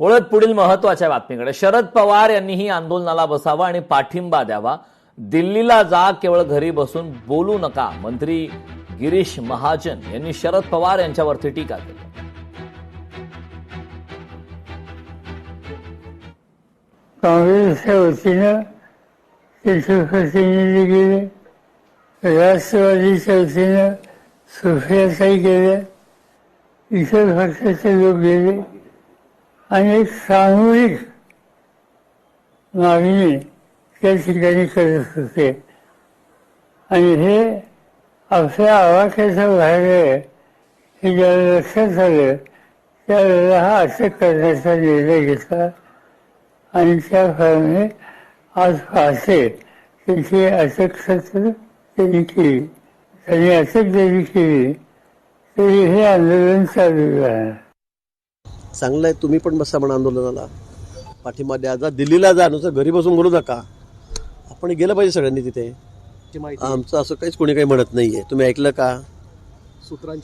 वळत पुढील महत्वाच्या बातमीकडे. शरद पवार यांनीही आंदोलनाला बसावं आणि पाठिंबा द्यावा. दिल्लीला जा, केवळ घरी बसून बोलू नका. मंत्री गिरीश महाजन यांनी शरद पवार यांच्यावरती टीका केली. काँग्रेसच्या वतीनं प्रतिनिधी गेले, राष्ट्रवादीच्या वतीनं सुप्रियाताई गेल्या, इतर पक्षाचे लोक गेले आणि एक सामूहिक मागणी त्या ठिकाणी करत होते. आणि हे आपल्या आवाक्याच्या बाहेर आहे हे ज्याला लक्षात आलं त्यावेळेला हा अटक करण्याचा निर्णय घेतला. आणि त्याप्रमाणे आज पाहते त्यांची अटक सत्र त्यांनी केली. त्यांनी अटक जरी केली तरी हे आंदोलन चालू राहणार. चांगलं आहे, तुम्ही पण बसा म्हणा आंदोलनाला, पाठिंबा द्या, जा दिल्लीला जा, नुसतं घरी बसून बोलू नका. आपण गेलं पाहिजे सगळ्यांनी तिथे. आमचं असं काहीच कोणी काही म्हणत नाहीये. तुम्ही ऐकलं का?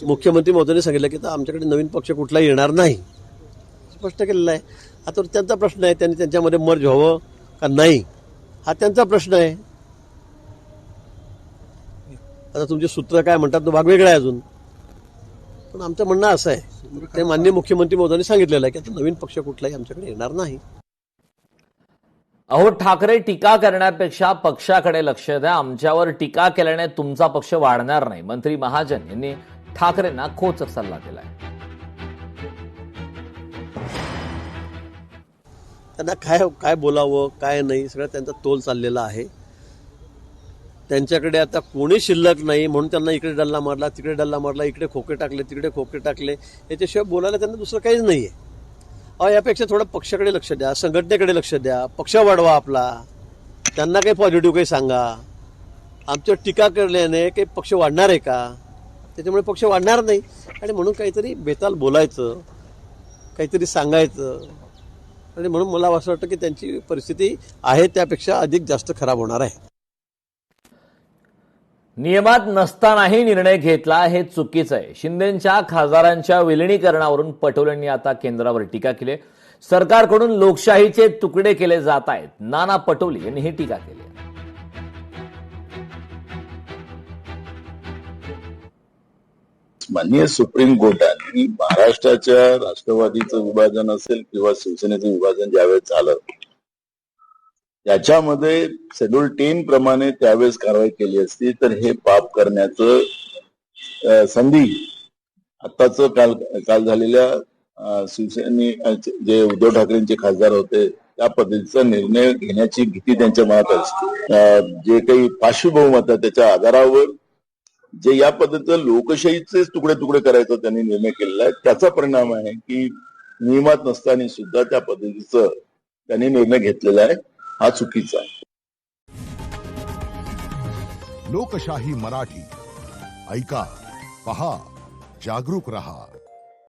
मुख्यमंत्री महोदयांनी सांगितलं की आमच्याकडे नवीन पक्ष कुठलाही येणार नाही, स्पष्ट केलेलं आहे. आता त्यांचा प्रश्न आहे, त्यांनी त्यांच्यामध्ये मर्ज व्हावं का नाही हा त्यांचा प्रश्न आहे. आता तुमचे सूत्र काय म्हणतात तो भाग वेगळा आहे अजून, पण आमचं म्हणणं असं आहे, ते माननीय मुख्यमंत्री महोदयांनी सांगितलेलं आहे की आता नवीन पक्ष कुठलाही आमच्याकडे येणार नाही. अहो ठाकरे, टीका करण्यापेक्षा पक्षाकडे लक्ष द्या. आमच्यावर टीका केल्याने तुमचा पक्ष वाढणार नाही. मंत्री महाजन यांनी ठाकरेंना खोचक सल्ला दिलाय. त्यांना काय बोलावं काय नाही सगळं त्यांचा तोल चाललेला आहे. त्यांच्याकडे आता कोणी शिल्लक नाही म्हणून त्यांना इकडे डल्ला मारला, तिकडे डल्ला मारला, इकडे खोके टाकले, तिकडे खोके टाकले, याच्याशिवाय बोलायला त्यांना दुसरं काहीच नाहीये. यापेक्षा थोडं पक्षाकडे लक्ष द्या, संघटनेकडे लक्ष द्या, पक्ष वाढवा आपला. त्यांना काही पॉझिटिव्ह काही सांगा. आमच्यावर टीका केल्याने काही पक्ष वाढणार आहे का? त्याच्यामुळे पक्ष वाढणार नाही. आणि म्हणून काहीतरी बेताल बोलायचं, काहीतरी सांगायचं. आणि म्हणून मला असं वाटतं की त्यांची परिस्थिती आहे त्यापेक्षा अधिक जास्त खराब होणार आहे. नियमात नसतानाही निर्णय घेतला हे चुकीचं आहे. शिंदेंच्या खासदारांच्या विलिनीकरणावरून पटोलेंनी आता केंद्रावर टीका केली. सरकारकडून लोकशाहीचे तुकडे केले जात आहेत. नाना पटोले यांनी ही टीका केली. माननीय सुप्रीम कोर्टाने महाराष्ट्राच्या राष्ट्रवादीचं विभाजन असेल किंवा शिवसेनेचं विभाजन ज्यावेळेस झालं याच्यामध्ये शेड्यूल 10 प्रमाणे त्यावेळेस कारवाई केली असती तर हे पाप करण्याचं संधी आताच काल झालेल्या शिवसेने जे उद्धव ठाकरेंचे खासदार होते त्या पद्धतीचा निर्णय घेण्याची भीती त्यांच्या मनात असते. जे काही पार्श्वभूमी त्याच्या आधारावर जे या पद्धतीचं लोकशाहीचे तुकडे तुकडे करायचा त्यांनी निर्णय केलेला आहे त्याचा परिणाम आहे की नियमात नसताना सुद्धा त्या पद्धतीचं त्यांनी निर्णय घेतलेला आहे. हा चुकीचा आहे. लोकशाही मराठी ऐका, पहा, जागरूक रहा.